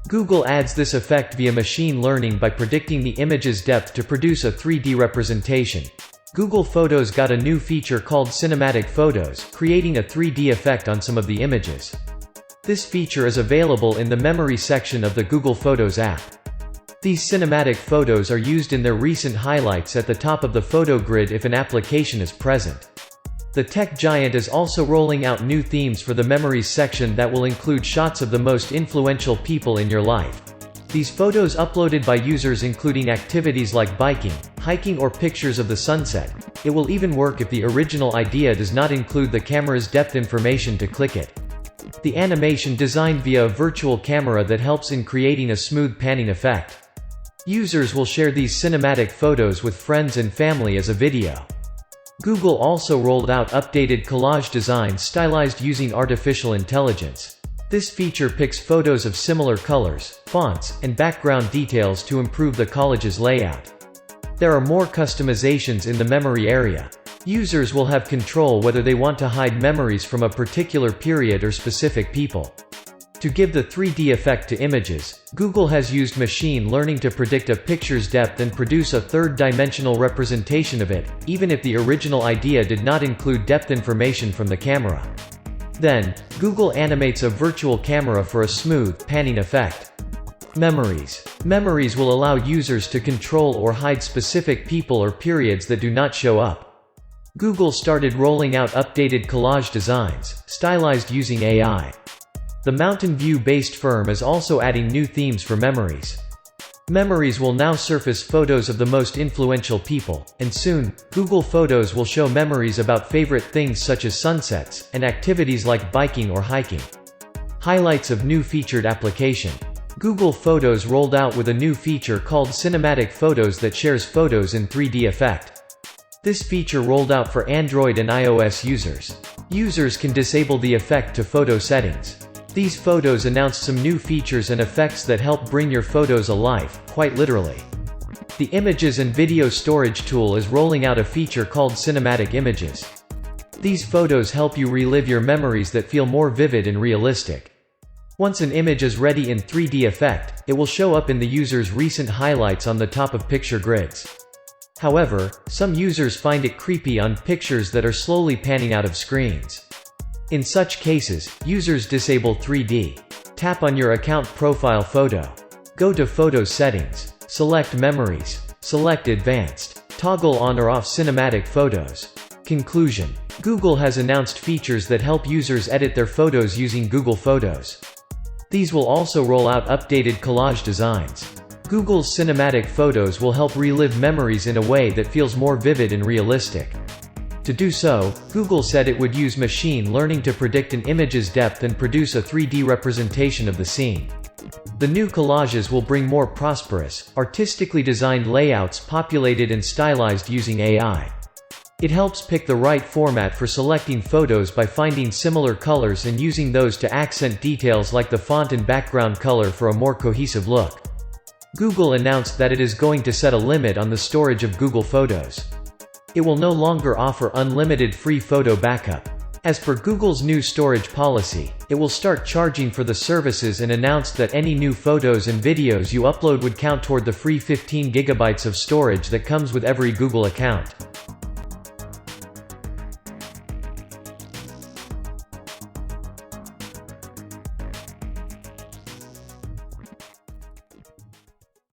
Google adds this effect via machine learning by predicting the image's depth to produce a 3D representation. Google Photos got a new feature called Cinematic Photos, creating a 3D effect on some of the images. This feature is available in the Memory section of the Google Photos app. These cinematic photos are used in their recent highlights at the top of the photo grid if an application is present. The tech giant is also rolling out new themes for the Memories section that will include shots of the most influential people in your life. These photos uploaded by users including activities like biking, hiking or pictures of the sunset. It will even work if the original idea does not include the camera's depth information to click it. The animation designed via a virtual camera that helps in creating a smooth panning effect. Users will share these cinematic photos with friends and family as a video. Google also rolled out updated Collage Designs stylized using artificial intelligence. This feature picks photos of similar colors, fonts, and background details to improve the collage's layout. There are more customizations in the memory area. Users will have control whether they want to hide memories from a particular period or specific people. To give the 3D effect to images, Google has used machine learning to predict a picture's depth and produce a third-dimensional representation of it, even if the original idea did not include depth information from the camera. Then, Google animates a virtual camera for a smooth, panning effect. Memories. Memories will allow users to control or hide specific people or periods that do not show up. Google started rolling out updated collage designs, stylized using AI. The Mountain View-based firm is also adding new themes for Memories. Memories will now surface photos of the most influential people, and soon, Google Photos will show memories about favorite things such as sunsets, and activities like biking or hiking. Highlights of new featured application. Google Photos rolled out with a new feature called Cinematic Photos that shares photos in 3D effect. This feature rolled out for Android and iOS users. Users can disable the effect to photo settings. These photos announced some new features and effects that help bring your photos alive, quite literally. The Images and Video Storage tool is rolling out a feature called Cinematic Images. These photos help you relive your memories that feel more vivid and realistic. Once an image is ready in 3D effect, it will show up in the user's recent highlights on the top of picture grids. However, some users find it creepy on pictures that are slowly panning out of screens. In such cases, users disable 3D. Tap on your account profile photo. Go to Photos Settings. Select Memories. Select Advanced. Toggle on or off Cinematic Photos. Conclusion. Google has announced features that help users edit their photos using Google Photos. These will also roll out updated collage designs. Google's Cinematic Photos will help relive memories in a way that feels more vivid and realistic. To do so, Google said it would use machine learning to predict an image's depth and produce a 3D representation of the scene. The new collages will bring more prosperous, artistically designed layouts populated and stylized using AI. It helps pick the right format for selecting photos by finding similar colors and using those to accent details like the font and background color for a more cohesive look. Google announced that it is going to set a limit on the storage of Google Photos. It will no longer offer unlimited free photo backup. As per Google's new storage policy, it will start charging for the services and announced that any new photos and videos you upload would count toward the free 15 GB of storage that comes with every Google account.